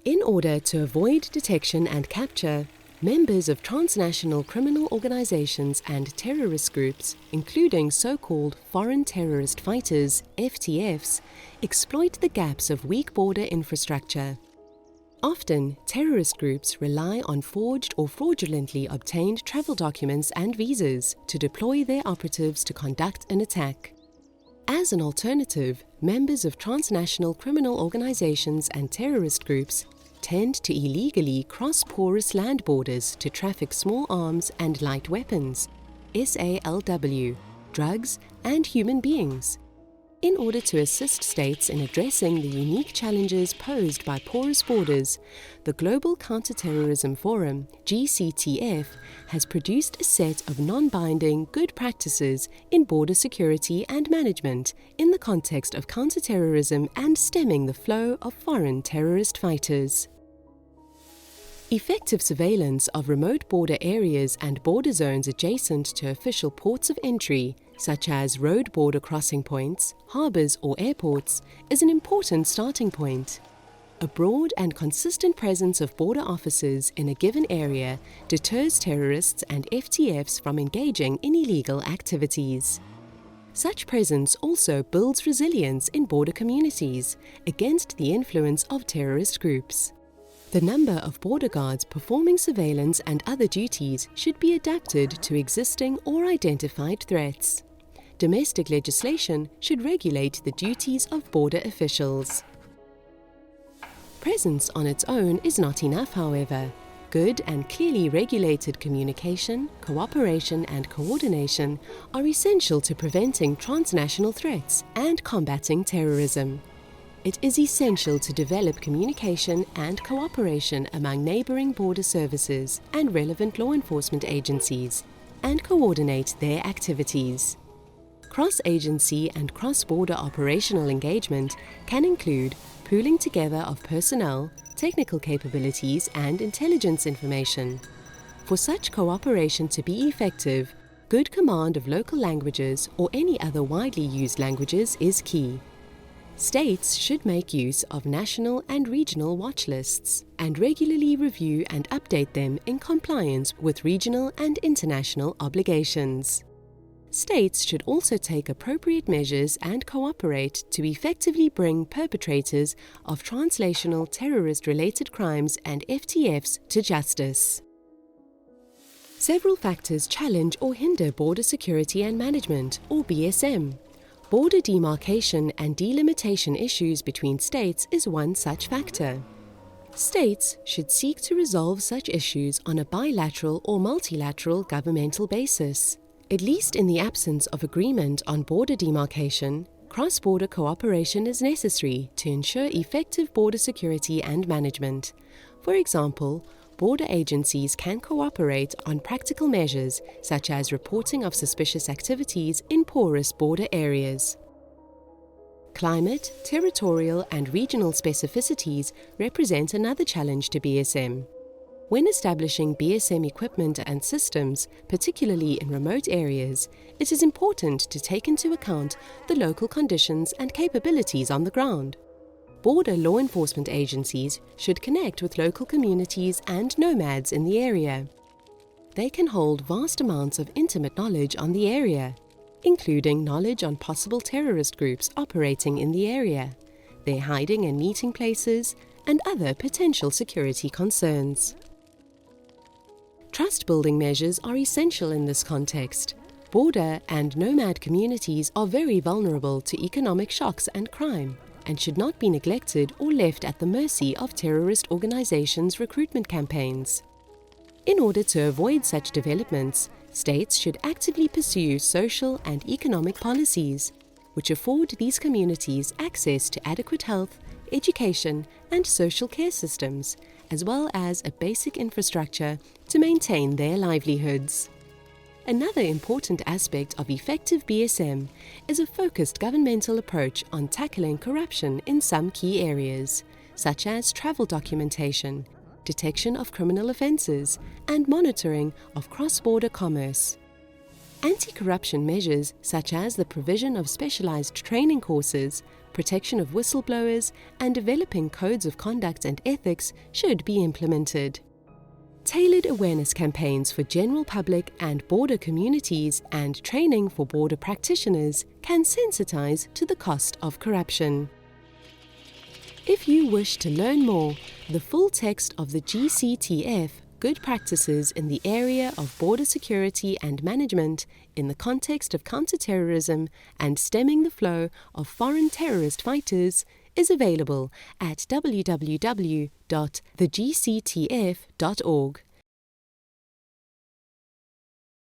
In order to avoid detection and capture, members of transnational criminal organizations and terrorist groups, including so-called foreign terrorist fighters, FTFs, exploit the gaps of weak border infrastructure. Often, terrorist groups rely on forged or fraudulently obtained travel documents and visas to deploy their operatives to conduct an attack. As an alternative, members of transnational criminal organizations and terrorist groups tend to illegally cross porous land borders to traffic small arms and light weapons, SALW, drugs, and human beings. In order to assist states in addressing the unique challenges posed by porous borders, the Global Counterterrorism Forum, GCTF, has produced a set of non-binding good practices in border security and management in the context of counterterrorism and stemming the flow of foreign terrorist fighters. Effective surveillance of remote border areas and border zones adjacent to official ports of entry, such as road border crossing points, harbours or airports, is an important starting point. A broad and consistent presence of border officers in a given area deters terrorists and FTFs from engaging in illegal activities. Such presence also builds resilience in border communities against the influence of terrorist groups. The number of border guards performing surveillance and other duties should be adapted to existing or identified threats. Domestic legislation should regulate the duties of border officials. Presence on its own is not enough, however. Good and clearly regulated communication, cooperation, and coordination are essential to preventing transnational threats and combating terrorism. It is essential to develop communication and cooperation among neighbouring border services and relevant law enforcement agencies, and coordinate their activities. Cross-agency and cross-border operational engagement can include pooling together of personnel, technical capabilities, and intelligence information. For such cooperation to be effective, good command of local languages or any other widely used languages is key. States should make use of national and regional watch lists and regularly review and update them in compliance with regional and international obligations. States should also take appropriate measures and cooperate to effectively bring perpetrators of translational terrorist-related crimes and FTFs to justice. Several factors challenge or hinder border security and management, or BSM. Border demarcation and delimitation issues between states is one such factor. States should seek to resolve such issues on a bilateral or multilateral governmental basis. At least in the absence of agreement on border demarcation, cross-border cooperation is necessary to ensure effective border security and management. For example, border agencies can cooperate on practical measures such as reporting of suspicious activities in porous border areas. Climate, territorial, and regional specificities represent another challenge to BSM. When establishing BSM equipment and systems, particularly in remote areas, it is important to take into account the local conditions and capabilities on the ground. Border law enforcement agencies should connect with local communities and nomads in the area. They can hold vast amounts of intimate knowledge on the area, including knowledge on possible terrorist groups operating in the area, their hiding and meeting places, and other potential security concerns. Trust-building measures are essential in this context. Border and nomad communities are very vulnerable to economic shocks and crime, and should not be neglected or left at the mercy of terrorist organizations' recruitment campaigns. In order to avoid such developments, states should actively pursue social and economic policies which afford these communities access to adequate health, education, and social care systems, as well as a basic infrastructure to maintain their livelihoods. Another important aspect of effective BSM is a focused governmental approach on tackling corruption in some key areas, such as travel documentation, detection of criminal offences, and monitoring of cross-border commerce. Anti-corruption measures such as the provision of specialized training courses, protection of whistleblowers, and developing codes of conduct and ethics should be implemented. Tailored awareness campaigns for general public and border communities and training for border practitioners can sensitize to the cost of corruption. If you wish to learn more, the full text of the GCTF Good Practices in the Area of Border Security and Management in the Context of Counterterrorism and Stemming the Flow of Foreign Terrorist Fighters is available at www.thegctf.org.